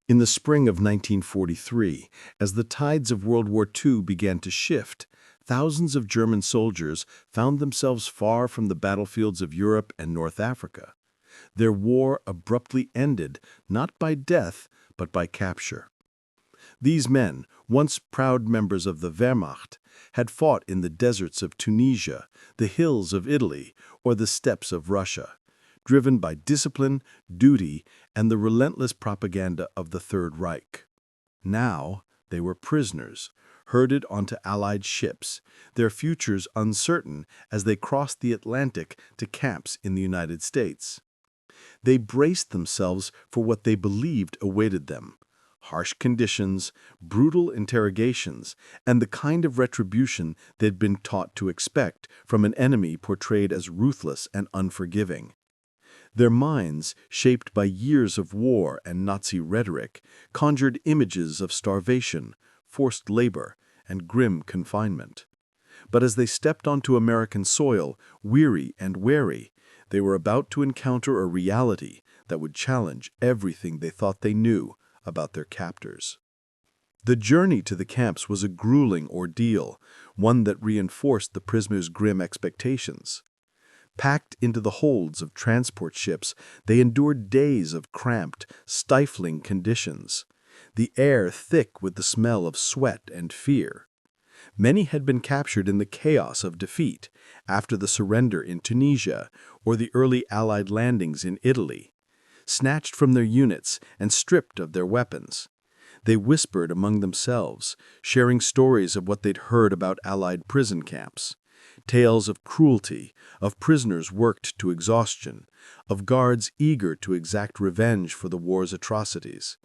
In the spring of 1943, as the tides of World War II began to shift, thousands of German soldiers found themselves far from the battlefields of Europe and North Africa. Their war abruptly ended, not by death, but by capture. These men, once proud members of the Wehrmacht, had fought in the deserts of Tunisia, the hills of Italy, or the steppes of Russia, driven by discipline, duty, and the relentless propaganda of the Third Reich. Now they were prisoners, herded onto Allied ships, their futures uncertain as they crossed the Atlantic to camps in the United States. They braced themselves for what they believed awaited them: harsh conditions, brutal interrogations, and the kind of retribution they'd been taught to expect from an enemy portrayed as ruthless and unforgiving. Their minds, shaped by years of war and Nazi rhetoric, conjured images of starvation, forced labor, and grim confinement. But as they stepped onto American soil, weary and wary, they were about to encounter a reality that would challenge everything they thought they knew about their captors. The journey to the camps was a grueling ordeal, one that reinforced the prisoners' grim expectations. Packed into the holds of transport ships, they endured days of cramped, stifling conditions, the air thick with the smell of sweat and fear. Many had been captured in the chaos of defeat, after the surrender in Tunisia or the early Allied landings in Italy. Snatched from their units and stripped of their weapons, they whispered among themselves, sharing stories of what they'd heard about Allied prison camps. Tales of cruelty, of prisoners worked to exhaustion, of guards eager to exact revenge for the war's atrocities.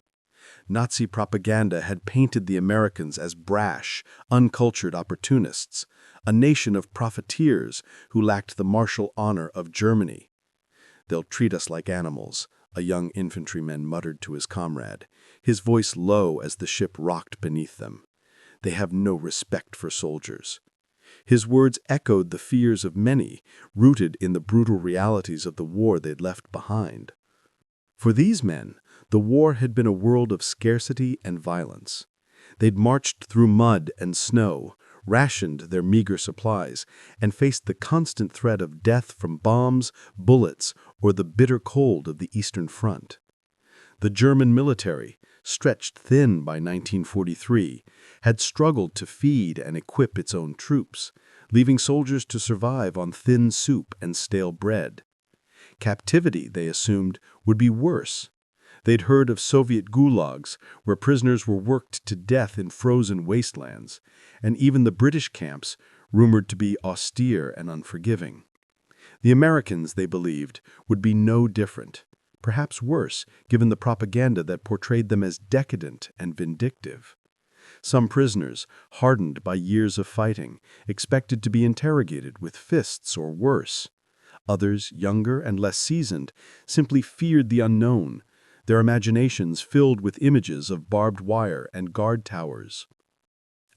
Nazi propaganda had painted the Americans as brash, uncultured opportunists, a nation of profiteers who lacked the martial honor of Germany. "They'll treat us like animals," a young infantryman muttered to his comrade, his voice low as the ship rocked beneath them. "They have no respect for soldiers." His words echoed the fears of many, rooted in the brutal realities of the war they'd left behind. For these men, the war had been a world of scarcity and violence. They'd marched through mud and snow, rationed their meager supplies, and faced the constant threat of death from bombs, bullets, or the bitter cold of the Eastern Front. The German military, stretched thin by 1943, had struggled to feed and equip its own troops, leaving soldiers to survive on thin soup and stale bread. Captivity, they assumed, would be worse. They'd heard of Soviet gulags, where prisoners were worked to death in frozen wastelands, and even the British camps, rumored to be austere and unforgiving. The Americans, they believed, would be no different. Perhaps worse, given the propaganda that portrayed them as decadent and vindictive. Some prisoners, hardened by years of fighting, expected to be interrogated with fists or worse. Others, younger and less seasoned, simply feared the unknown, their imaginations filled with images of barbed wire and guard towers.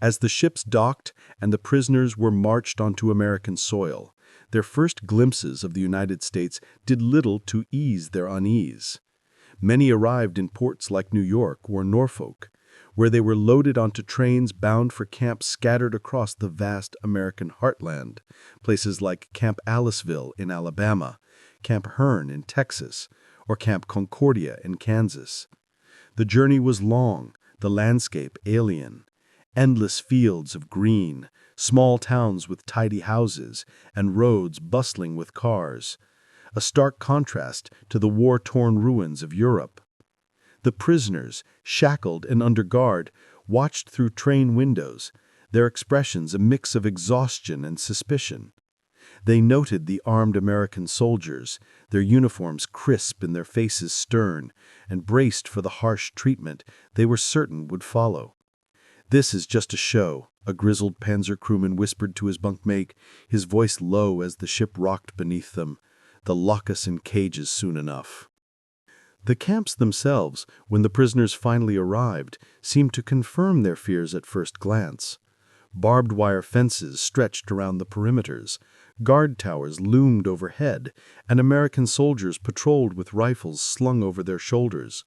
As the ships docked and the prisoners were marched onto American soil, their first glimpses of the United States did little to ease their unease. Many arrived in ports like New York or Norfolk, where they were loaded onto trains bound for camps scattered across the vast American heartland, places like Camp Aliceville in Alabama, Camp Hearn in Texas, or Camp Concordia in Kansas. The journey was long, the landscape alien. Endless fields of green, small towns with tidy houses, and roads bustling with cars, a stark contrast to the war-torn ruins of Europe. The prisoners, shackled and under guard, watched through train windows, their expressions a mix of exhaustion and suspicion. They noted the armed American soldiers, their uniforms crisp and their faces stern, and braced for the harsh treatment they were certain would follow. "This is just a show," a grizzled Panzer crewman whispered to his bunkmate, his voice low as the ship rocked beneath them. "They'll lock us in cages soon enough." The camps themselves, when the prisoners finally arrived, seemed to confirm their fears at first glance. Barbed wire fences stretched around the perimeters, guard towers loomed overhead, and American soldiers patrolled with rifles slung over their shoulders.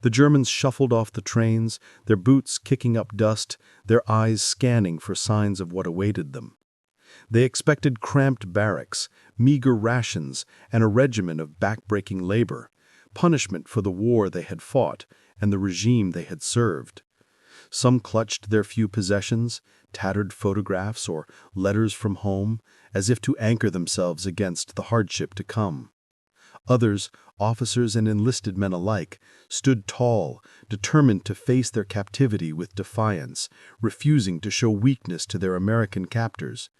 The Germans shuffled off the trains, their boots kicking up dust, their eyes scanning for signs of what awaited them. They expected cramped barracks, meager rations, and a regimen of backbreaking labor, punishment for the war they had fought and the regime they had served. Some clutched their few possessions, tattered photographs or letters from home, as if to anchor themselves against the hardship to come. Others, officers and enlisted men alike, stood tall, determined to face their captivity with defiance, refusing to show weakness to their American captors.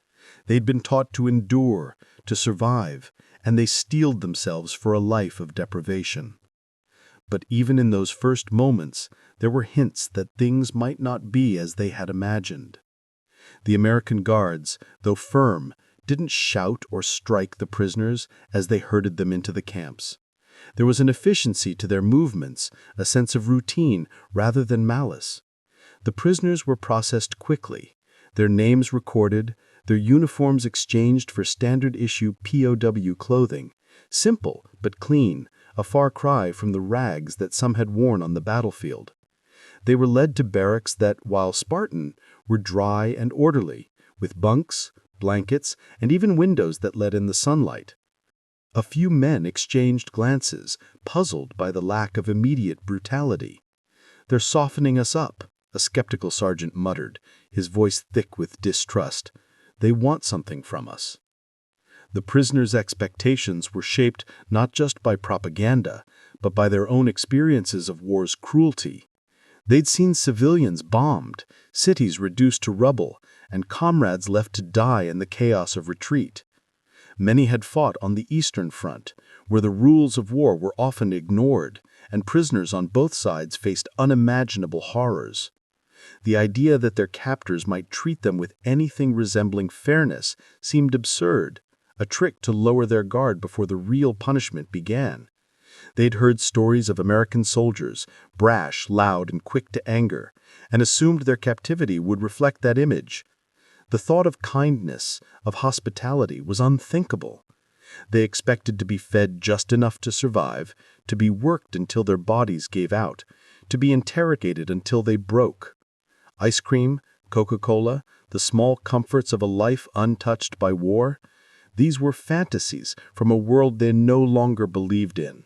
They'd been taught to endure, to survive, and they steeled themselves for a life of deprivation. But even in those first moments, there were hints that things might not be as they had imagined. The American guards, though firm, didn't shout or strike the prisoners as they herded them into the camps. There was an efficiency to their movements, a sense of routine rather than malice. The prisoners were processed quickly, their names recorded, their uniforms exchanged for standard-issue POW clothing, simple but clean, a far cry from the rags that some had worn on the battlefield. They were led to barracks that, while Spartan, were dry and orderly, with bunks, blankets, and even windows that let in the sunlight. A few men exchanged glances, puzzled by the lack of immediate brutality. "They're softening us up," a skeptical sergeant muttered, his voice thick with distrust. "They want something from us." The prisoners' expectations were shaped not just by propaganda, but by their own experiences of war's cruelty. They'd seen civilians bombed, cities reduced to rubble, and comrades left to die in the chaos of retreat. Many had fought on the Eastern Front, where the rules of war were often ignored, and prisoners on both sides faced unimaginable horrors. The idea that their captors might treat them with anything resembling fairness seemed absurd, a trick to lower their guard before the real punishment began. They'd heard stories of American soldiers, brash, loud, and quick to anger, and assumed their captivity would reflect that image. The thought of kindness, of hospitality, was unthinkable. They expected to be fed just enough to survive, to be worked until their bodies gave out, to be interrogated until they broke. Ice cream, Coca-Cola, the small comforts of a life untouched by war, these were fantasies from a world they no longer believed in.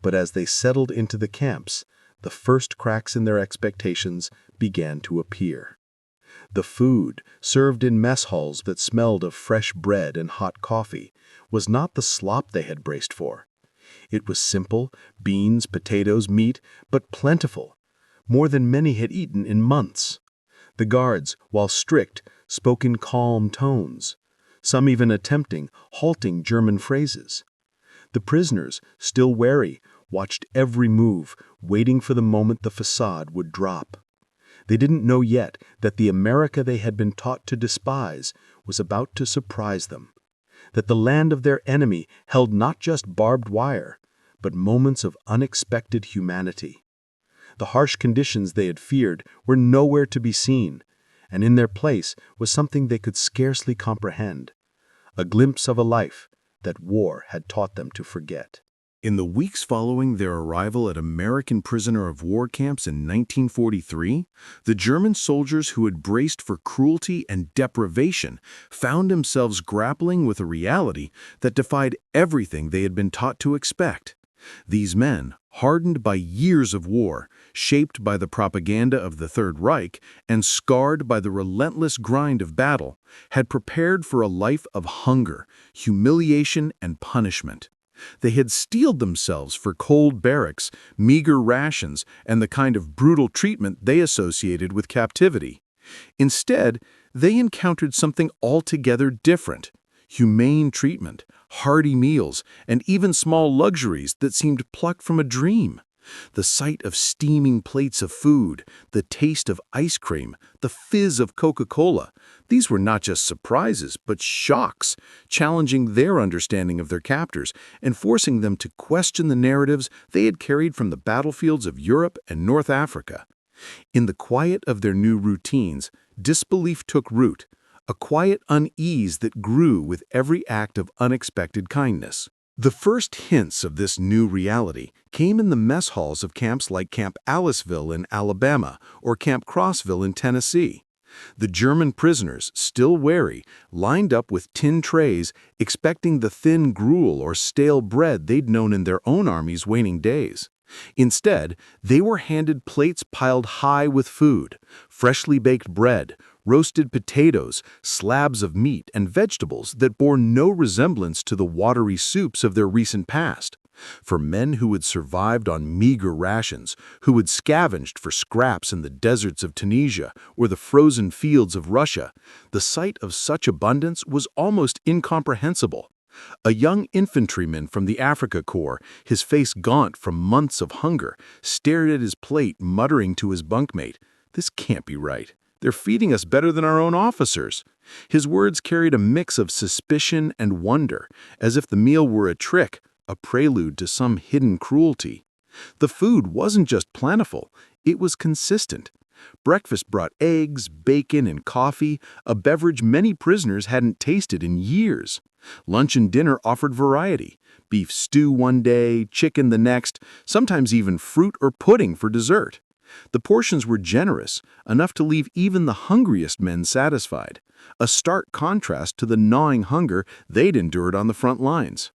But as they settled into the camps, the first cracks in their expectations began to appear. The food, served in mess halls that smelled of fresh bread and hot coffee, was not the slop they had braced for. It was simple, beans, potatoes, meat, but plentiful, more than many had eaten in months. The guards, while strict, spoke in calm tones, some even attempting halting German phrases. The prisoners, still wary, watched every move, waiting for the moment the facade would drop. They didn't know yet that the America they had been taught to despise was about to surprise them, that the land of their enemy held not just barbed wire, but moments of unexpected humanity. The harsh conditions they had feared were nowhere to be seen, and in their place was something they could scarcely comprehend, a glimpse of a life that war had taught them to forget. In the weeks following their arrival at American prisoner of war camps in 1943, the German soldiers who had braced for cruelty and deprivation found themselves grappling with a reality that defied everything they had been taught to expect. These men, hardened by years of war, shaped by the propaganda of the Third Reich, and scarred by the relentless grind of battle, had prepared for a life of hunger, humiliation, and punishment. They had steeled themselves for cold barracks, meager rations, and the kind of brutal treatment they associated with captivity. Instead, they encountered something altogether different: humane treatment, hearty meals, and even small luxuries that seemed plucked from a dream. The sight of steaming plates of food, the taste of ice cream, the fizz of Coca-Cola, these were not just surprises, but shocks, challenging their understanding of their captors and forcing them to question the narratives they had carried from the battlefields of Europe and North Africa. In the quiet of their new routines, disbelief took root, a quiet unease that grew with every act of unexpected kindness. The first hints of this new reality came in the mess halls of camps like Camp Aliceville in Alabama or Camp Crossville in Tennessee. The German prisoners, still wary, lined up with tin trays, expecting the thin gruel or stale bread they'd known in their own army's waning days. Instead, they were handed plates piled high with food, freshly baked bread, roasted potatoes, slabs of meat, and vegetables that bore no resemblance to the watery soups of their recent past. For men who had survived on meager rations, who had scavenged for scraps in the deserts of Tunisia or the frozen fields of Russia, the sight of such abundance was almost incomprehensible. A young infantryman from the Africa Corps, his face gaunt from months of hunger, stared at his plate, muttering to his bunkmate, "This can't be right. They're feeding us better than our own officers." His words carried a mix of suspicion and wonder, as if the meal were a trick, a prelude to some hidden cruelty. The food wasn't just plentiful, it was consistent. Breakfast brought eggs, bacon, and coffee, a beverage many prisoners hadn't tasted in years. Lunch and dinner offered variety: beef stew one day, chicken the next, sometimes even fruit or pudding for dessert. The portions were generous, enough to leave even the hungriest men satisfied, a stark contrast to the gnawing hunger they'd endured on the front lines.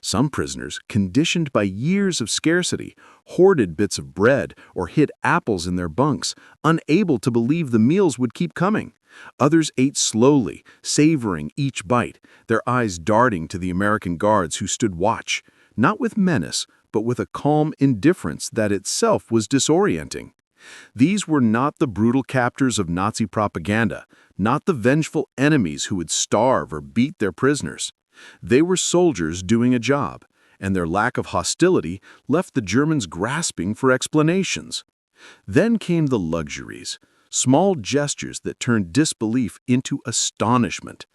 Some prisoners, conditioned by years of scarcity, hoarded bits of bread or hid apples in their bunks, unable to believe the meals would keep coming. Others ate slowly, savoring each bite, their eyes darting to the American guards who stood watch, not with menace, but with a calm indifference that itself was disorienting. These were not the brutal captors of Nazi propaganda, not the vengeful enemies who would starve or beat their prisoners. They were soldiers doing a job, and their lack of hostility left the Germans grasping for explanations. Then came the luxuries, small gestures that turned disbelief into astonishment.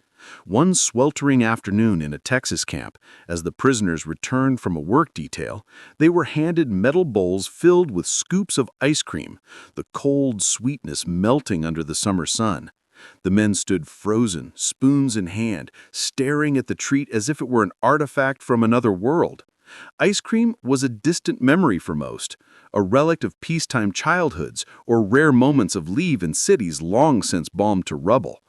One sweltering afternoon in a Texas camp, as the prisoners returned from a work detail, they were handed metal bowls filled with scoops of ice cream, the cold sweetness melting under the summer sun. The men stood frozen, spoons in hand, staring at the treat as if it were an artifact from another world. Ice cream was a distant memory for most, a relic of peacetime childhoods or rare moments of leave in cities long since bombed to rubble.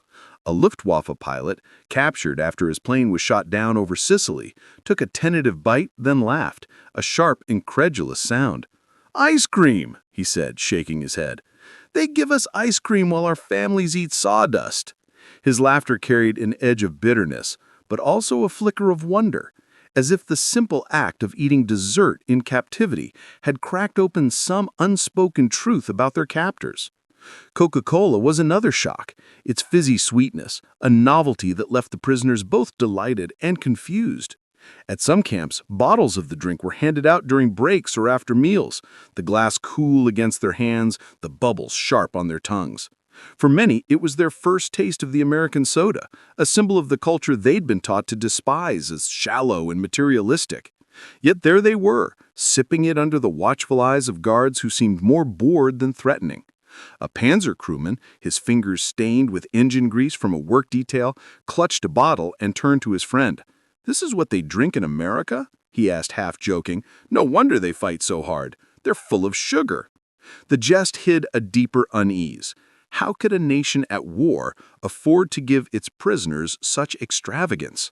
A Luftwaffe pilot, captured after his plane was shot down over Sicily, took a tentative bite, then laughed, a sharp, incredulous sound. "Ice cream," he said, shaking his head. "They give us ice cream while our families eat sawdust." His laughter carried an edge of bitterness, but also a flicker of wonder, as if the simple act of eating dessert in captivity had cracked open some unspoken truth about their captors. Coca-Cola was another shock, its fizzy sweetness, a novelty that left the prisoners both delighted and confused. At some camps, bottles of the drink were handed out during breaks or after meals, the glass cool against their hands, the bubbles sharp on their tongues. For many, it was their first taste of the American soda, a symbol of the culture they'd been taught to despise as shallow and materialistic. Yet there they were, sipping it under the watchful eyes of guards who seemed more bored than threatening. A Panzer crewman, his fingers stained with engine grease from a work detail, clutched a bottle and turned to his friend. "This is what they drink in America?" he asked, half joking. "No wonder they fight so hard. They're full of sugar." The jest hid a deeper unease. How could a nation at war afford to give its prisoners such extravagance?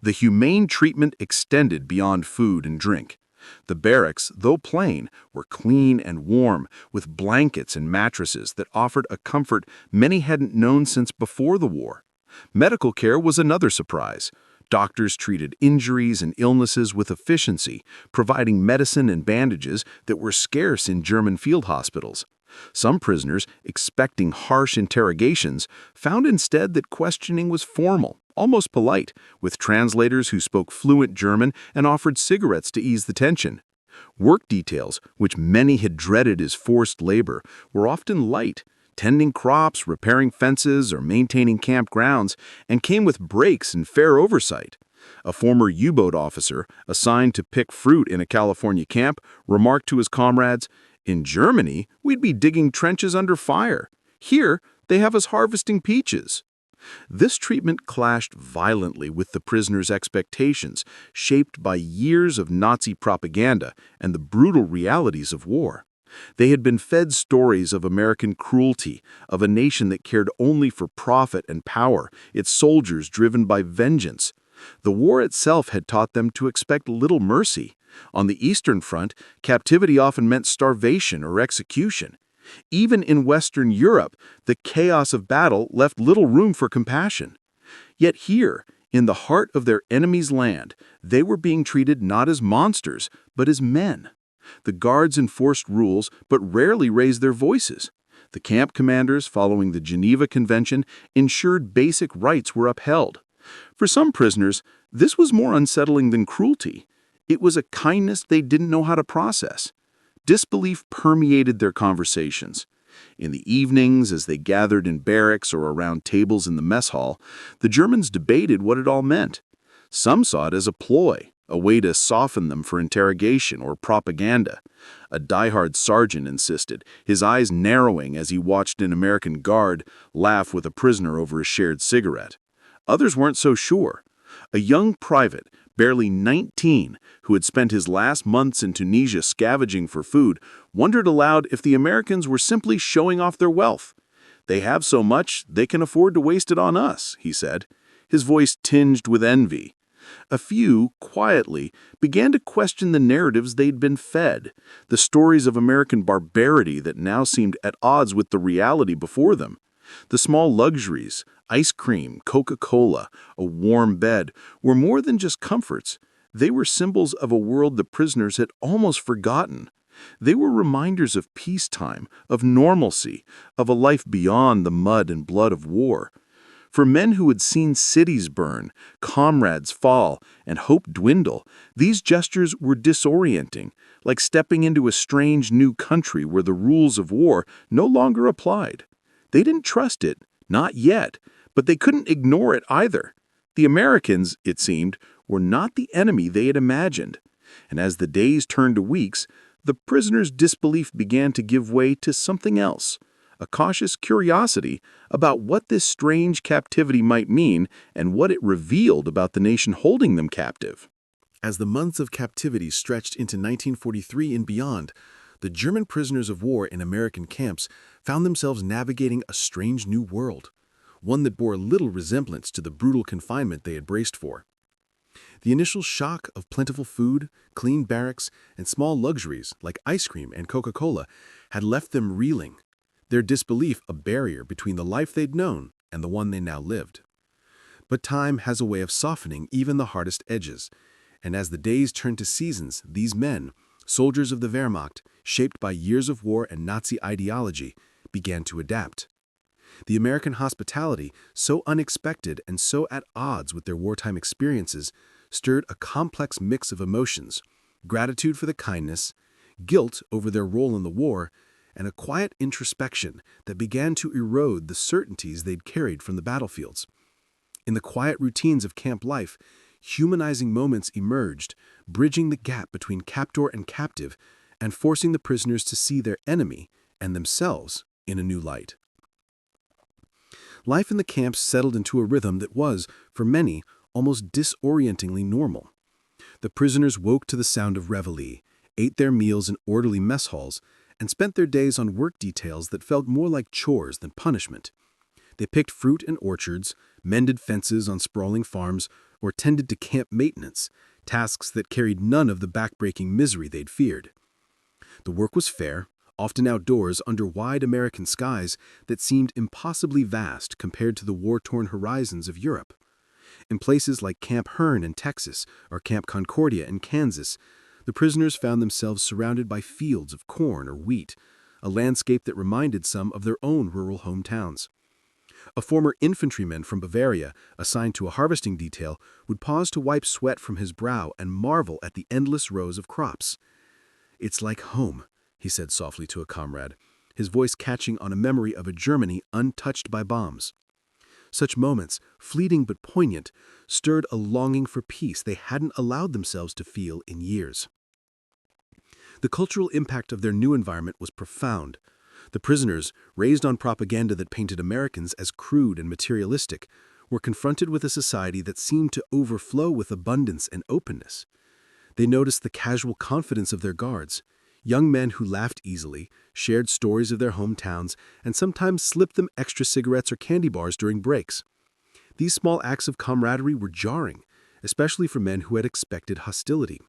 The humane treatment extended beyond food and drink. The barracks, though plain, were clean and warm, with blankets and mattresses that offered a comfort many hadn't known since before the war. Medical care was another surprise. Doctors treated injuries and illnesses with efficiency, providing medicine and bandages that were scarce in German field hospitals. Some prisoners, expecting harsh interrogations, found instead that questioning was formal, almost polite, with translators who spoke fluent German and offered cigarettes to ease the tension. Work details, which many had dreaded as forced labor, were often light, tending crops, repairing fences, or maintaining campgrounds, and came with breaks and fair oversight. A former U-boat officer, assigned to pick fruit in a California camp, remarked to his comrades, "In Germany, we'd be digging trenches under fire. Here, they have us harvesting peaches." This treatment clashed violently with the prisoners' expectations, shaped by years of Nazi propaganda and the brutal realities of war. They had been fed stories of American cruelty, of a nation that cared only for profit and power, its soldiers driven by vengeance. The war itself had taught them to expect little mercy. On the Eastern Front, captivity often meant starvation or execution. Even in Western Europe, the chaos of battle left little room for compassion. Yet here, in the heart of their enemy's land, they were being treated not as monsters, but as men. The guards enforced rules, but rarely raised their voices. The camp commanders, following the Geneva Convention, ensured basic rights were upheld. For some prisoners, this was more unsettling than cruelty. It was a kindness they didn't know how to process. Disbelief permeated their conversations. In the evenings, as they gathered in barracks or around tables in the mess hall, the Germans debated what it all meant. Some saw it as a ploy, a way to soften them for interrogation or propaganda. A diehard sergeant insisted, his eyes narrowing as he watched an American guard laugh with a prisoner over a shared cigarette. Others weren't so sure. A young private, barely 19, who had spent his last months in Tunisia scavenging for food, wondered aloud if the Americans were simply showing off their wealth. "They have so much, they can afford to waste it on us," he said, his voice tinged with envy. A few, quietly, began to question the narratives they'd been fed, the stories of American barbarity that now seemed at odds with the reality before them. The small luxuries, ice cream, Coca-Cola, a warm bed, were more than just comforts. They were symbols of a world the prisoners had almost forgotten. They were reminders of peacetime, of normalcy, of a life beyond the mud and blood of war. For men who had seen cities burn, comrades fall, and hope dwindle, these gestures were disorienting, like stepping into a strange new country where the rules of war no longer applied. They didn't trust it, not yet, but they couldn't ignore it either. The Americans, it seemed, were not the enemy they had imagined. And as the days turned to weeks, the prisoners' disbelief began to give way to something else, a cautious curiosity about what this strange captivity might mean and what it revealed about the nation holding them captive. As the months of captivity stretched into 1943 and beyond, the German prisoners of war in American camps found themselves navigating a strange new world, one that bore little resemblance to the brutal confinement they had braced for. The initial shock of plentiful food, clean barracks, and small luxuries like ice cream and Coca-Cola had left them reeling, their disbelief a barrier between the life they'd known and the one they now lived. But time has a way of softening even the hardest edges, and as the days turned to seasons, these men, soldiers of the Wehrmacht, shaped by years of war and Nazi ideology, began to adapt. The American hospitality, so unexpected and so at odds with their wartime experiences, stirred a complex mix of emotions: gratitude for the kindness, guilt over their role in the war, and a quiet introspection that began to erode the certainties they'd carried from the battlefields. In the quiet routines of camp life, humanizing moments emerged, bridging the gap between captor and captive, and forcing the prisoners to see their enemy and themselves in a new light. Life in the camps settled into a rhythm that was, for many, almost disorientingly normal. The prisoners woke to the sound of reveille, ate their meals in orderly mess halls, and spent their days on work details that felt more like chores than punishment. They picked fruit in orchards, mended fences on sprawling farms, or tended to camp maintenance, tasks that carried none of the backbreaking misery they'd feared. The work was fair, often outdoors under wide American skies that seemed impossibly vast compared to the war-torn horizons of Europe. In places like Camp Hearn in Texas or Camp Concordia in Kansas, the prisoners found themselves surrounded by fields of corn or wheat, a landscape that reminded some of their own rural hometowns. A former infantryman from Bavaria, assigned to a harvesting detail, would pause to wipe sweat from his brow and marvel at the endless rows of crops. "It's like home," he said softly to a comrade, his voice catching on a memory of a Germany untouched by bombs. Such moments, fleeting but poignant, stirred a longing for peace they hadn't allowed themselves to feel in years. The cultural impact of their new environment was profound. The prisoners, raised on propaganda that painted Americans as crude and materialistic, were confronted with a society that seemed to overflow with abundance and openness. They noticed the casual confidence of their guards, young men who laughed easily, shared stories of their hometowns, and sometimes slipped them extra cigarettes or candy bars during breaks. These small acts of camaraderie were jarring, especially for men who had expected hostility.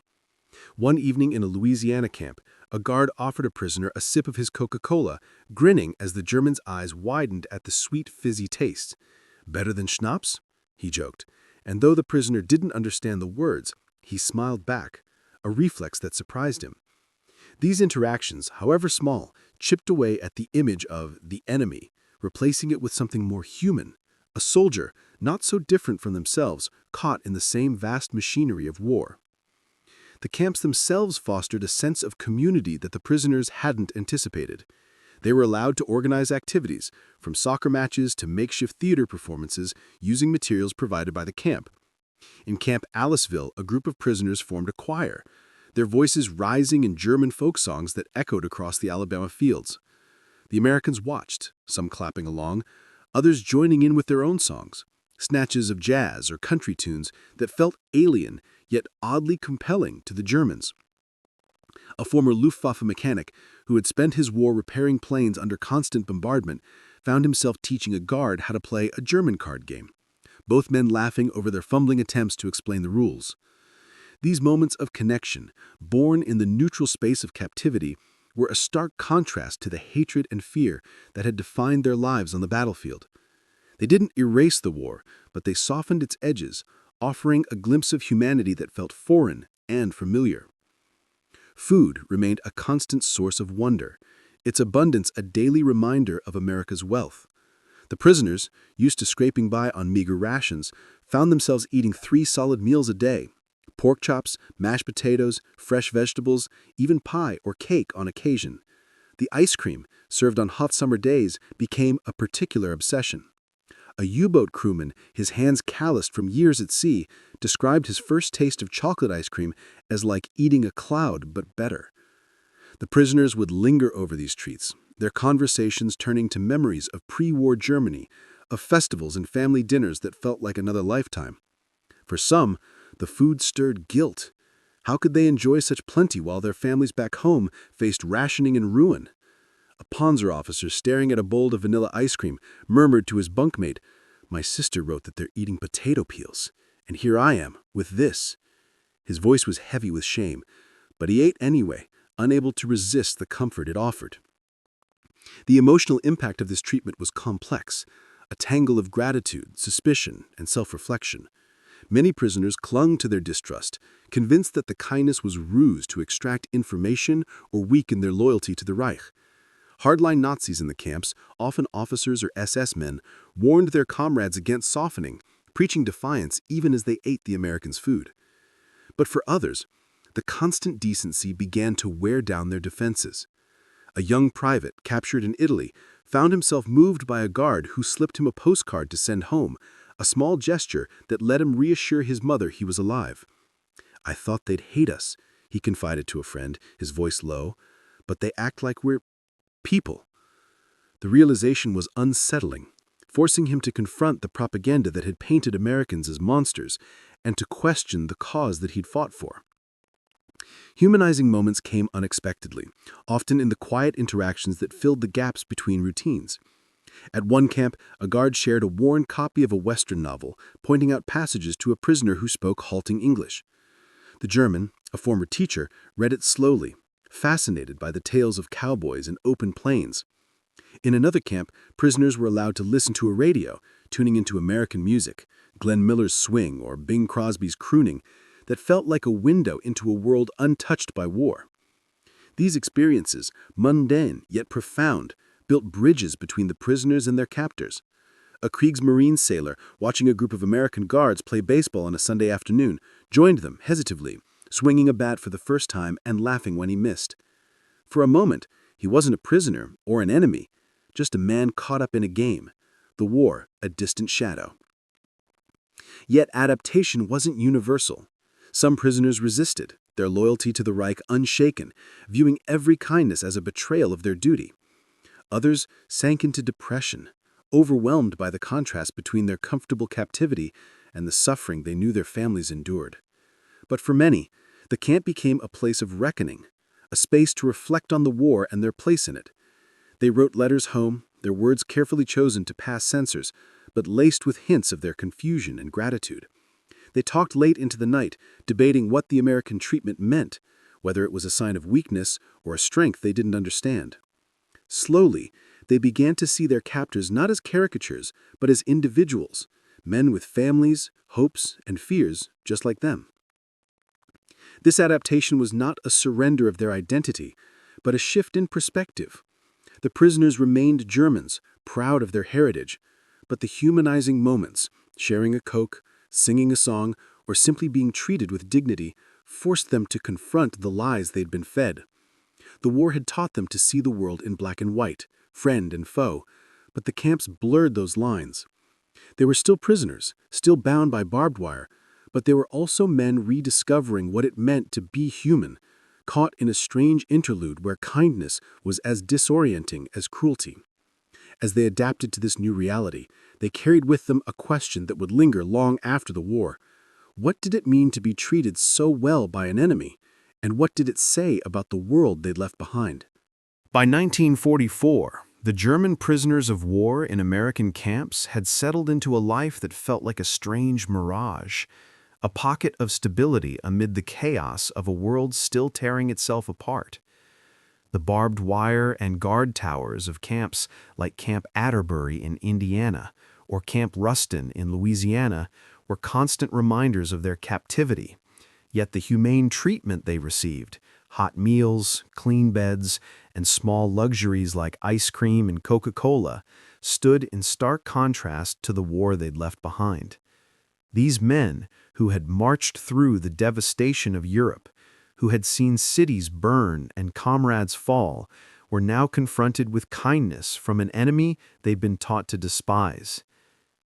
One evening in a Louisiana camp, a guard offered a prisoner a sip of his Coca-Cola, grinning as the German's eyes widened at the sweet, fizzy taste. "Better than schnapps?" he joked, and though the prisoner didn't understand the words, he smiled back, a reflex that surprised him. These interactions, however small, chipped away at the image of the enemy, replacing it with something more human, a soldier, not so different from themselves, caught in the same vast machinery of war. The camps themselves fostered a sense of community that the prisoners hadn't anticipated. They were allowed to organize activities, from soccer matches to makeshift theater performances, using materials provided by the camp. In Camp Aliceville, a group of prisoners formed a choir, their voices rising in German folk songs that echoed across the Alabama fields. The Americans watched, some clapping along, others joining in with their own songs, snatches of jazz or country tunes that felt alien yet oddly compelling to the Germans. A former Luftwaffe mechanic who had spent his war repairing planes under constant bombardment found himself teaching a guard how to play a German card game, both men laughing over their fumbling attempts to explain the rules. These moments of connection, born in the neutral space of captivity, were a stark contrast to the hatred and fear that had defined their lives on the battlefield. They didn't erase the war, but they softened its edges, offering a glimpse of humanity that felt foreign and familiar. Food remained a constant source of wonder, its abundance a daily reminder of America's wealth. The prisoners, used to scraping by on meager rations, found themselves eating 3 solid meals a day: pork chops, mashed potatoes, fresh vegetables, even pie or cake on occasion. The ice cream, served on hot summer days, became a particular obsession. A U-boat crewman, his hands calloused from years at sea, described his first taste of chocolate ice cream as like eating a cloud, but better. The prisoners would linger over these treats, their conversations turning to memories of pre-war Germany, of festivals and family dinners that felt like another lifetime. For some, the food stirred guilt. How could they enjoy such plenty while their families back home faced rationing and ruin? A Panzer officer staring at a bowl of vanilla ice cream murmured to his bunkmate, "My sister wrote that they're eating potato peels, and here I am, with this." His voice was heavy with shame, but he ate anyway, unable to resist the comfort it offered. The emotional impact of this treatment was complex, a tangle of gratitude, suspicion, and self-reflection. Many prisoners clung to their distrust, convinced that the kindness was ruse to extract information or weaken their loyalty to the Reich. Hardline Nazis in the camps, often officers or SS men, warned their comrades against softening, preaching defiance even as they ate the Americans' food. But for others, the constant decency began to wear down their defenses. A young private, captured in Italy, found himself moved by a guard who slipped him a postcard to send home, a small gesture that let him reassure his mother he was alive. "I thought they'd hate us," he confided to a friend, his voice low, "but they act like we're people." The realization was unsettling, forcing him to confront the propaganda that had painted Americans as monsters and to question the cause that he'd fought for. Humanizing moments came unexpectedly, often in the quiet interactions that filled the gaps between routines. At one camp, a guard shared a worn copy of a Western novel, pointing out passages to a prisoner who spoke halting English. The German, a former teacher, read it slowly, fascinated by the tales of cowboys and open plains. In another camp, prisoners were allowed to listen to a radio, tuning into American music, Glenn Miller's swing or Bing Crosby's crooning, that felt like a window into a world untouched by war. These experiences, mundane yet profound, built bridges between the prisoners and their captors. A Kriegsmarine sailor, watching a group of American guards play baseball on a Sunday afternoon, joined them hesitatively, swinging a bat for the first time and laughing when he missed. For a moment, he wasn't a prisoner or an enemy, just a man caught up in a game, the war a distant shadow. Yet adaptation wasn't universal. Some prisoners resisted, their loyalty to the Reich unshaken, viewing every kindness as a betrayal of their duty. Others sank into depression, overwhelmed by the contrast between their comfortable captivity and the suffering they knew their families endured. But for many, the camp became a place of reckoning, a space to reflect on the war and their place in it. They wrote letters home, their words carefully chosen to pass censors, but laced with hints of their confusion and gratitude. They talked late into the night, debating what the American treatment meant, whether it was a sign of weakness or a strength they didn't understand. Slowly, they began to see their captors not as caricatures, but as individuals, men with families, hopes, and fears just like them. This adaptation was not a surrender of their identity, but a shift in perspective. The prisoners remained Germans, proud of their heritage, but the humanizing moments, sharing a Coke, singing a song, or simply being treated with dignity, forced them to confront the lies they'd been fed. The war had taught them to see the world in black and white, friend and foe, but the camps blurred those lines. They were still prisoners, still bound by barbed wire, but they were also men rediscovering what it meant to be human, caught in a strange interlude where kindness was as disorienting as cruelty. As they adapted to this new reality, they carried with them a question that would linger long after the war. What did it mean to be treated so well by an enemy? And what did it say about the world they'd left behind? By 1944, the German prisoners of war in American camps had settled into a life that felt like a strange mirage, a pocket of stability amid the chaos of a world still tearing itself apart. The barbed wire and guard towers of camps like Camp Atterbury in Indiana or Camp Ruston in Louisiana were constant reminders of their captivity. Yet the humane treatment they received, hot meals, clean beds, and small luxuries like ice cream and Coca-Cola, stood in stark contrast to the war they'd left behind. These men, who had marched through the devastation of Europe, who had seen cities burn and comrades fall, were now confronted with kindness from an enemy they'd been taught to despise.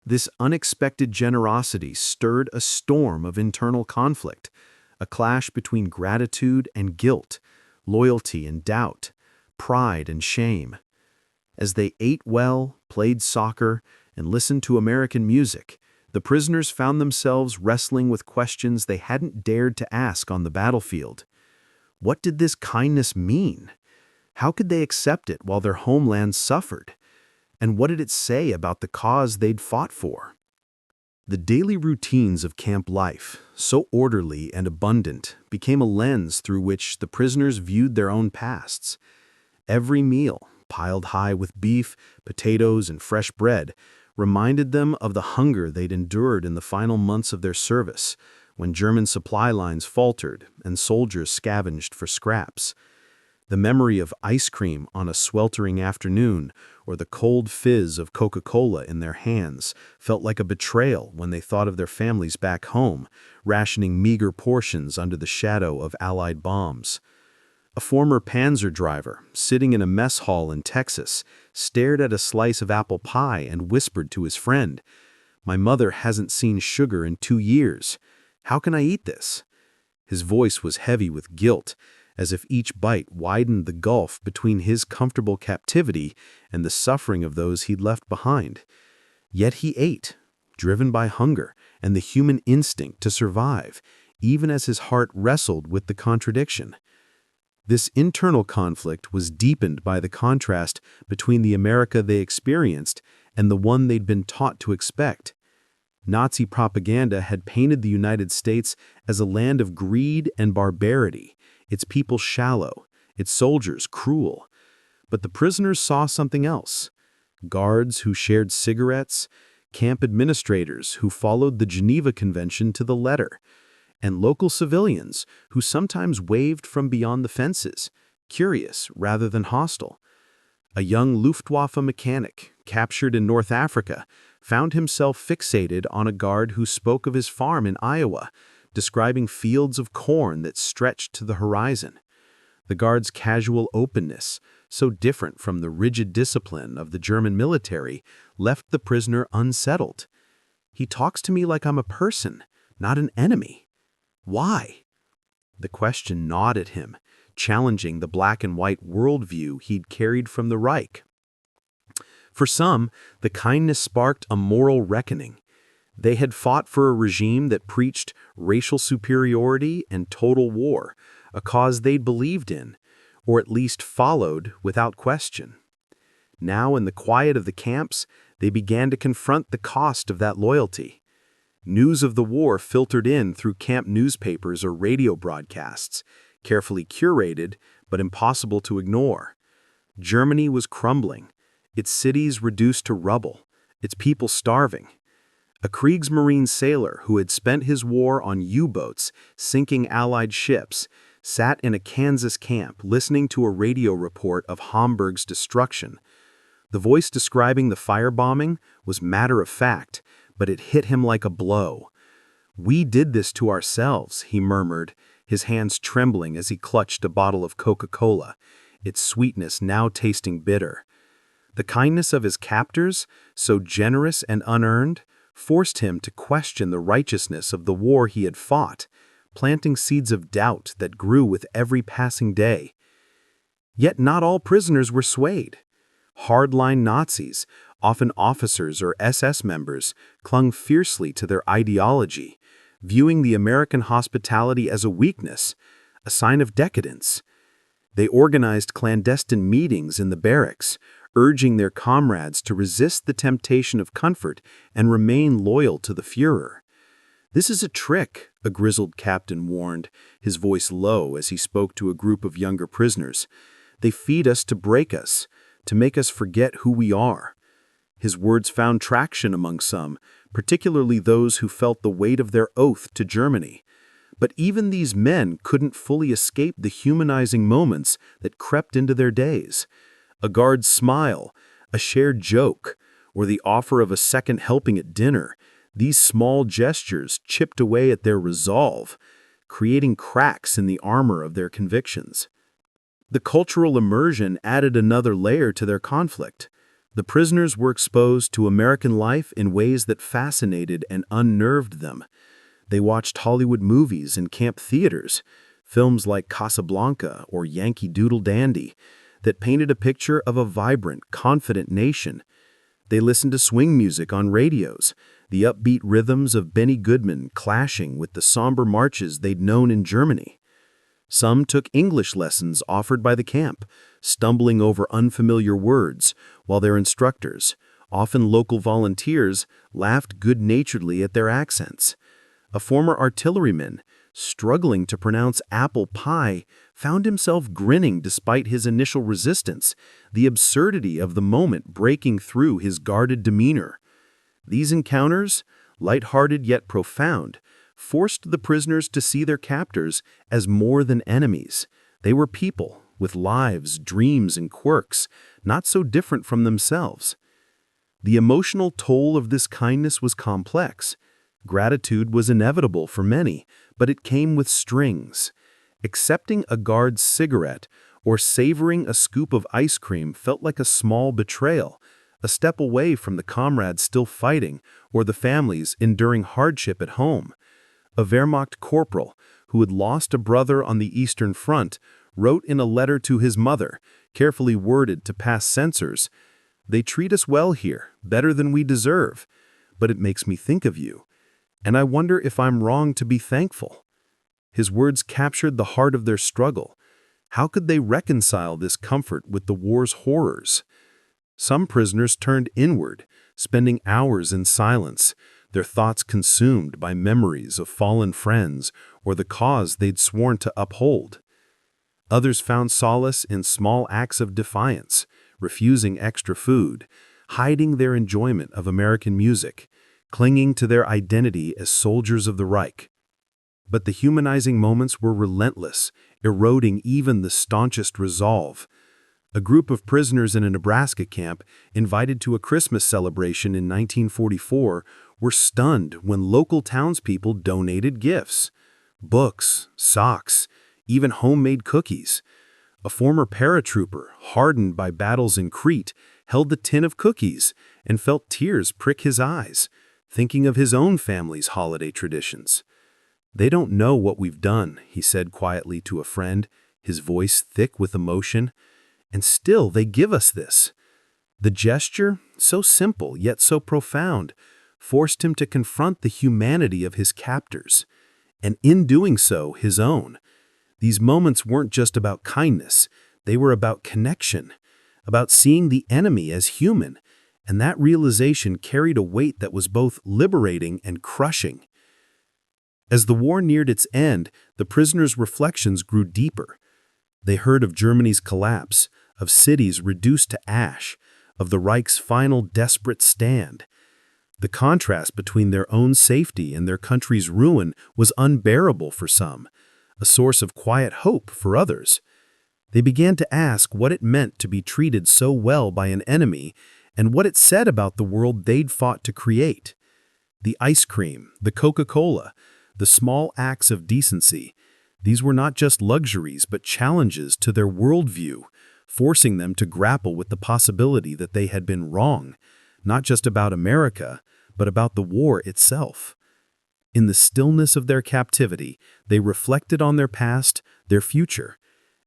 This unexpected generosity stirred a storm of internal conflict, a clash between gratitude and guilt, loyalty and doubt, pride and shame. As they ate well, played soccer, and listened to American music, the prisoners found themselves wrestling with questions they hadn't dared to ask on the battlefield. What did this kindness mean? How could they accept it while their homeland suffered? And what did it say about the cause they'd fought for? The daily routines of camp life, so orderly and abundant, became a lens through which the prisoners viewed their own pasts. Every meal, piled high with beef, potatoes, and fresh bread, reminded them of the hunger they'd endured in the final months of their service, when German supply lines faltered and soldiers scavenged for scraps. The memory of ice cream on a sweltering afternoon or the cold fizz of Coca-Cola in their hands felt like a betrayal when they thought of their families back home, rationing meager portions under the shadow of Allied bombs. A former Panzer driver, sitting in a mess hall in Texas, stared at a slice of apple pie and whispered to his friend, "My mother hasn't seen sugar in 2 years. How can I eat this?" His voice was heavy with guilt, as if each bite widened the gulf between his comfortable captivity and the suffering of those he'd left behind. Yet he ate, driven by hunger and the human instinct to survive, even as his heart wrestled with the contradiction. This internal conflict was deepened by the contrast between the America they experienced and the one they'd been taught to expect. Nazi propaganda had painted the United States as a land of greed and barbarity, its people shallow, its soldiers cruel. But the prisoners saw something else. Guards who shared cigarettes, camp administrators who followed the Geneva Convention to the letter, and local civilians who sometimes waved from beyond the fences, curious rather than hostile. A young Luftwaffe mechanic, captured in North Africa, found himself fixated on a guard who spoke of his farm in Iowa, describing fields of corn that stretched to the horizon. The guard's casual openness, so different from the rigid discipline of the German military, left the prisoner unsettled. "He talks to me like I'm a person, not an enemy. Why?" The question gnawed at him, challenging the black and white worldview he'd carried from the Reich. For some, the kindness sparked a moral reckoning. They had fought for a regime that preached racial superiority and total war, a cause they'd believed in, or at least followed without question. Now, in the quiet of the camps, they began to confront the cost of that loyalty. News of the war filtered in through camp newspapers or radio broadcasts, carefully curated but impossible to ignore. Germany was crumbling, its cities reduced to rubble, its people starving. A Kriegsmarine sailor who had spent his war on U-boats sinking Allied ships sat in a Kansas camp listening to a radio report of Hamburg's destruction. The voice describing the firebombing was matter of fact, but it hit him like a blow. "We did this to ourselves," he murmured, his hands trembling as he clutched a bottle of Coca-Cola, its sweetness now tasting bitter. The kindness of his captors, so generous and unearned, forced him to question the righteousness of the war he had fought, planting seeds of doubt that grew with every passing day. Yet not all prisoners were swayed. Hardline Nazis, often officers or SS members, clung fiercely to their ideology, viewing the American hospitality as a weakness, a sign of decadence. They organized clandestine meetings in the barracks, urging their comrades to resist the temptation of comfort and remain loyal to the Führer. "This is a trick," a grizzled captain warned, his voice low as he spoke to a group of younger prisoners. "They feed us to break us, to make us forget who we are." His words found traction among some, particularly those who felt the weight of their oath to Germany. But even these men couldn't fully escape the humanizing moments that crept into their days. A guard's smile, a shared joke, or the offer of a second helping at dinner, these small gestures chipped away at their resolve, creating cracks in the armor of their convictions. The cultural immersion added another layer to their conflict. The prisoners were exposed to American life in ways that fascinated and unnerved them. They watched Hollywood movies in camp theaters, films like Casablanca or Yankee Doodle Dandy, that painted a picture of a vibrant, confident nation. They listened to swing music on radios, the upbeat rhythms of Benny Goodman clashing with the somber marches they'd known in Germany. Some took English lessons offered by the camp, stumbling over unfamiliar words, while their instructors, often local volunteers, laughed good-naturedly at their accents. A former artilleryman, struggling to pronounce apple pie, found himself grinning despite his initial resistance, the absurdity of the moment breaking through his guarded demeanor. These encounters, light-hearted yet profound, forced the prisoners to see their captors as more than enemies. They were people, with lives, dreams, and quirks, not so different from themselves. The emotional toll of this kindness was complex. Gratitude was inevitable for many, but it came with strings. Accepting a guard's cigarette or savoring a scoop of ice cream felt like a small betrayal, a step away from the comrades still fighting or the families enduring hardship at home. A Wehrmacht corporal, who had lost a brother on the Eastern Front, wrote in a letter to his mother, carefully worded to pass censors, "They treat us well here, better than we deserve, but it makes me think of you. And I wonder if I'm wrong to be thankful." His words captured the heart of their struggle. How could they reconcile this comfort with the war's horrors? Some prisoners turned inward, spending hours in silence, their thoughts consumed by memories of fallen friends or the cause they'd sworn to uphold. Others found solace in small acts of defiance, refusing extra food, hiding their enjoyment of American music, clinging to their identity as soldiers of the Reich. But the humanizing moments were relentless, eroding even the staunchest resolve. A group of prisoners in a Nebraska camp, invited to a Christmas celebration in 1944, were stunned when local townspeople donated gifts. Books, socks, even homemade cookies. A former paratrooper, hardened by battles in Crete, held the tin of cookies and felt tears prick his eyes, thinking of his own family's holiday traditions. "They don't know what we've done," he said quietly to a friend, his voice thick with emotion, "and still they give us this." The gesture, so simple yet so profound, forced him to confront the humanity of his captors, and in doing so, his own. These moments weren't just about kindness, they were about connection, about seeing the enemy as human, and that realization carried a weight that was both liberating and crushing. As the war neared its end, the prisoners' reflections grew deeper. They heard of Germany's collapse, of cities reduced to ash, of the Reich's final desperate stand. The contrast between their own safety and their country's ruin was unbearable for some, a source of quiet hope for others. They began to ask what it meant to be treated so well by an enemy and what it said about the world they'd fought to create. The ice cream, the Coca-Cola, the small acts of decency, these were not just luxuries but challenges to their worldview, forcing them to grapple with the possibility that they had been wrong, not just about America, but about the war itself. In the stillness of their captivity, they reflected on their past, their future,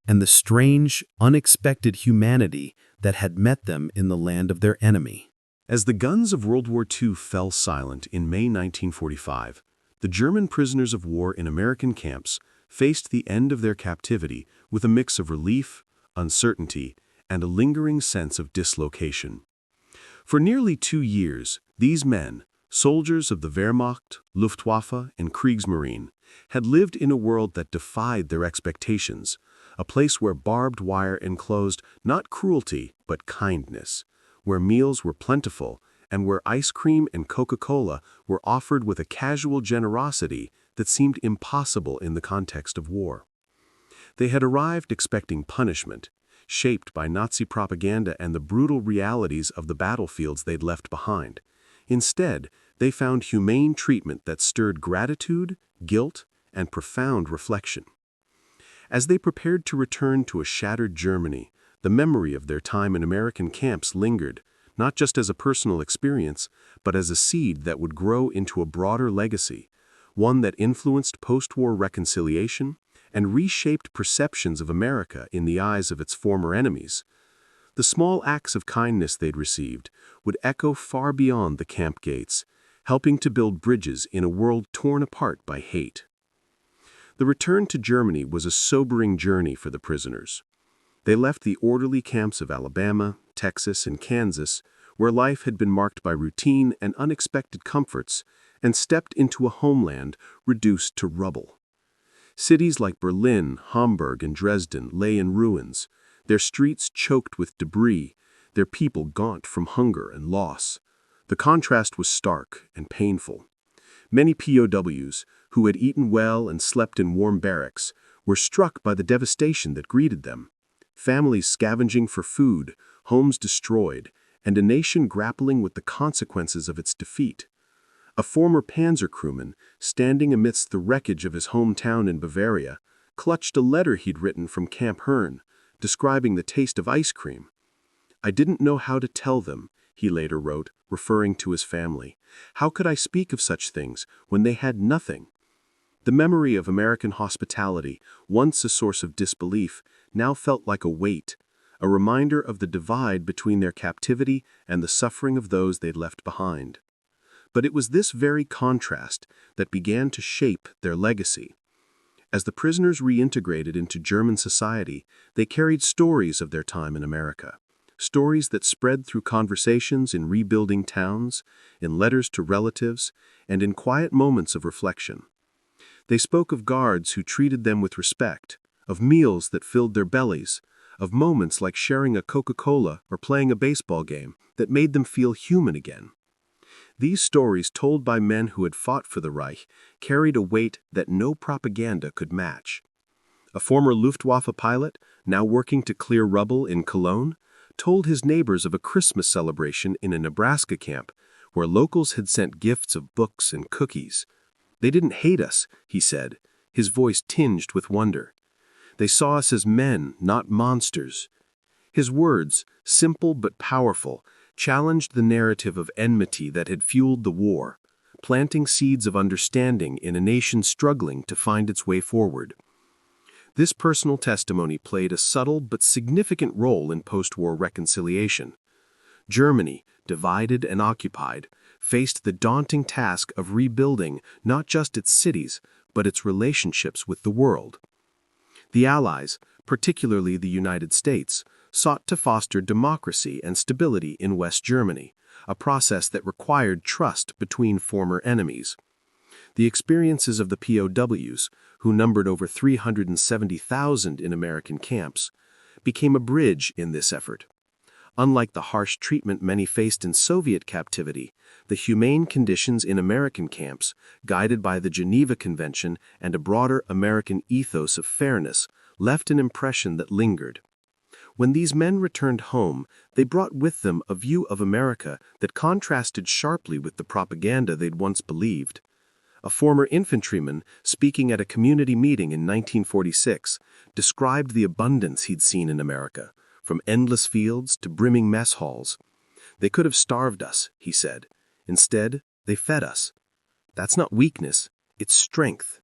and the strange, unexpected humanity that had met them in the land of their enemy. As the guns of World War II fell silent in May 1945, the German prisoners of war in American camps faced the end of their captivity with a mix of relief, uncertainty, and a lingering sense of dislocation. For nearly 2 years, these men, soldiers of the Wehrmacht, Luftwaffe, and Kriegsmarine, had lived in a world that defied their expectations, a place where barbed wire enclosed not cruelty but kindness, where meals were plentiful, and where ice cream and Coca-Cola were offered with a casual generosity that seemed impossible in the context of war. They had arrived expecting punishment, shaped by Nazi propaganda and the brutal realities of the battlefields they'd left behind. Instead, they found humane treatment that stirred gratitude, guilt, and profound reflection. As they prepared to return to a shattered Germany, the memory of their time in American camps lingered, not just as a personal experience, but as a seed that would grow into a broader legacy, one that influenced post-war reconciliation and reshaped perceptions of America in the eyes of its former enemies. The small acts of kindness they'd received would echo far beyond the camp gates, helping to build bridges in a world torn apart by hate. The return to Germany was a sobering journey for the prisoners. They left the orderly camps of Alabama, Texas, and Kansas, where life had been marked by routine and unexpected comforts, and stepped into a homeland reduced to rubble. Cities like Berlin, Hamburg, and Dresden lay in ruins, their streets choked with debris, their people gaunt from hunger and loss. The contrast was stark and painful. Many POWs, who had eaten well and slept in warm barracks, were struck by the devastation that greeted them. Families scavenging for food, homes destroyed, and a nation grappling with the consequences of its defeat. A former Panzer crewman, standing amidst the wreckage of his hometown in Bavaria, clutched a letter he'd written from Camp Herne, describing the taste of ice cream. "I didn't know how to tell them," he later wrote, referring to his family. "How could I speak of such things when they had nothing?" The memory of American hospitality, once a source of disbelief, now felt like a weight, a reminder of the divide between their captivity and the suffering of those they'd left behind. But it was this very contrast that began to shape their legacy. As the prisoners reintegrated into German society, they carried stories of their time in America. Stories that spread through conversations in rebuilding towns, in letters to relatives, and in quiet moments of reflection. They spoke of guards who treated them with respect, of meals that filled their bellies, of moments like sharing a Coca-Cola or playing a baseball game that made them feel human again. These stories, told by men who had fought for the Reich, carried a weight that no propaganda could match. A former Luftwaffe pilot, now working to clear rubble in Cologne, told his neighbors of a Christmas celebration in a Nebraska camp where locals had sent gifts of books and cookies. "They didn't hate us," he said, his voice tinged with wonder. "They saw us as men, not monsters." His words, simple but powerful, challenged the narrative of enmity that had fueled the war, planting seeds of understanding in a nation struggling to find its way forward. This personal testimony played a subtle but significant role in post-war reconciliation. Germany, divided and occupied, faced the daunting task of rebuilding not just its cities, but its relationships with the world. The Allies, particularly the United States, sought to foster democracy and stability in West Germany, a process that required trust between former enemies. The experiences of the POWs, who numbered over 370,000 in American camps, became a bridge in this effort. Unlike the harsh treatment many faced in Soviet captivity, the humane conditions in American camps, guided by the Geneva Convention and a broader American ethos of fairness, left an impression that lingered. When these men returned home, they brought with them a view of America that contrasted sharply with the propaganda they'd once believed. A former infantryman, speaking at a community meeting in 1946, described the abundance he'd seen in America, from endless fields to brimming mess halls. "They could have starved us," he said. "Instead, they fed us. That's not weakness, it's strength."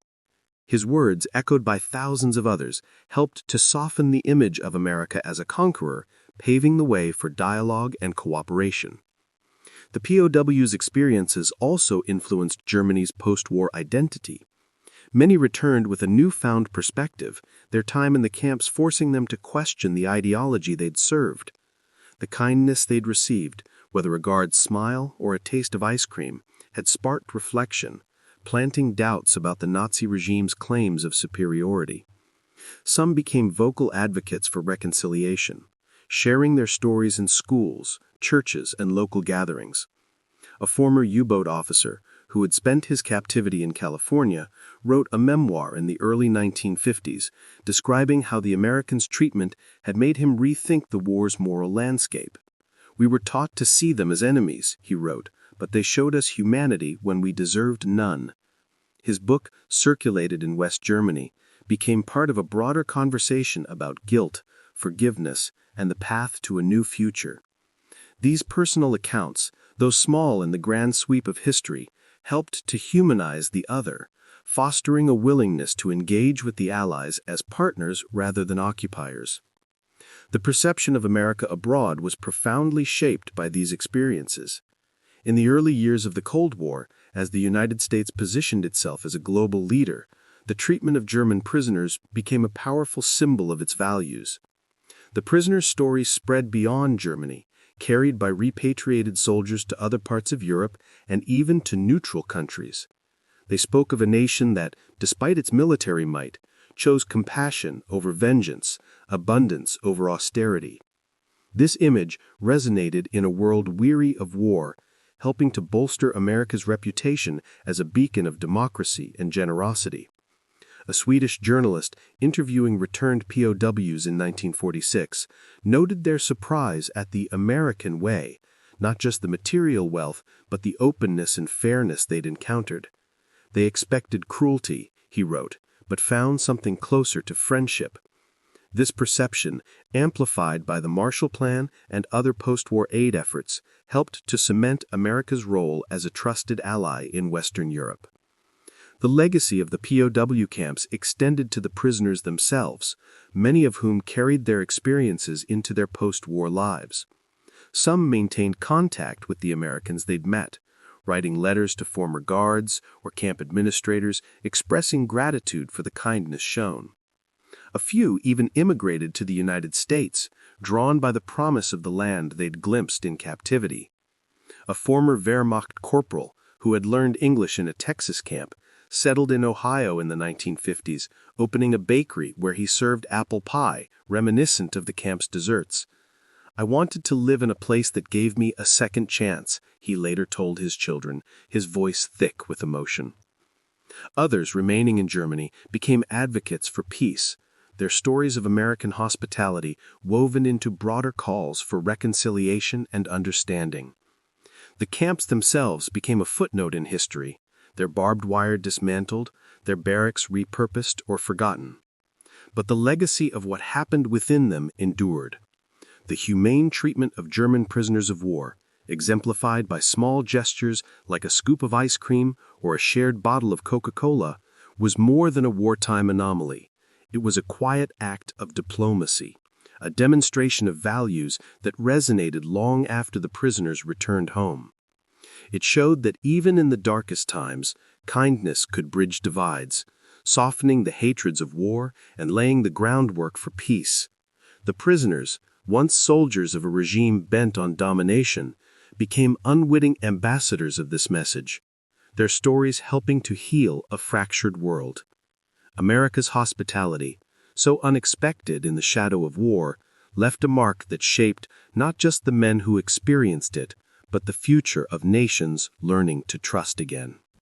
His words, echoed by thousands of others, helped to soften the image of America as a conqueror, paving the way for dialogue and cooperation. The POW's experiences also influenced Germany's post-war identity. Many returned with a newfound perspective, their time in the camps forcing them to question the ideology they'd served. The kindness they'd received, whether a guard's smile or a taste of ice cream, had sparked reflection, planting doubts about the Nazi regime's claims of superiority. Some became vocal advocates for reconciliation, sharing their stories in schools, churches, and local gatherings. A former U-boat officer, who had spent his captivity in California, wrote a memoir in the early 1950s, describing how the Americans' treatment had made him rethink the war's moral landscape. "We were taught to see them as enemies," he wrote, "but they showed us humanity when we deserved none." His book, circulated in West Germany, became part of a broader conversation about guilt, forgiveness, and the path to a new future. These personal accounts, though small in the grand sweep of history, helped to humanize the other, fostering a willingness to engage with the Allies as partners rather than occupiers. The perception of America abroad was profoundly shaped by these experiences. In the early years of the Cold War, as the United States positioned itself as a global leader, the treatment of German prisoners became a powerful symbol of its values. The prisoners' story spread beyond Germany, carried by repatriated soldiers to other parts of Europe and even to neutral countries. They spoke of a nation that, despite its military might, chose compassion over vengeance, abundance over austerity. This image resonated in a world weary of war, helping to bolster America's reputation as a beacon of democracy and generosity. A Swedish journalist interviewing returned POWs in 1946 noted their surprise at the American way, not just the material wealth, but the openness and fairness they'd encountered. "They expected cruelty," he wrote, "but found something closer to friendship." This perception, amplified by the Marshall Plan and other post-war aid efforts, helped to cement America's role as a trusted ally in Western Europe. The legacy of the POW camps extended to the prisoners themselves, many of whom carried their experiences into their post-war lives. Some maintained contact with the Americans they'd met, writing letters to former guards or camp administrators expressing gratitude for the kindness shown. A few even immigrated to the United States, drawn by the promise of the land they'd glimpsed in captivity. A former Wehrmacht corporal, who had learned English in a Texas camp, settled in Ohio in the 1950s, opening a bakery where he served apple pie, reminiscent of the camp's desserts. "I wanted to live in a place that gave me a second chance," he later told his children, his voice thick with emotion. Others remaining in Germany became advocates for peace, their stories of American hospitality woven into broader calls for reconciliation and understanding. The camps themselves became a footnote in history, their barbed wire dismantled, their barracks repurposed or forgotten. But the legacy of what happened within them endured. The humane treatment of German prisoners of war, exemplified by small gestures like a scoop of ice cream or a shared bottle of Coca-Cola, was more than a wartime anomaly. It was a quiet act of diplomacy, a demonstration of values that resonated long after the prisoners returned home. It showed that even in the darkest times, kindness could bridge divides, softening the hatreds of war and laying the groundwork for peace. The prisoners, once soldiers of a regime bent on domination, became unwitting ambassadors of this message, their stories helping to heal a fractured world. America's hospitality, so unexpected in the shadow of war, left a mark that shaped not just the men who experienced it, but the future of nations learning to trust again.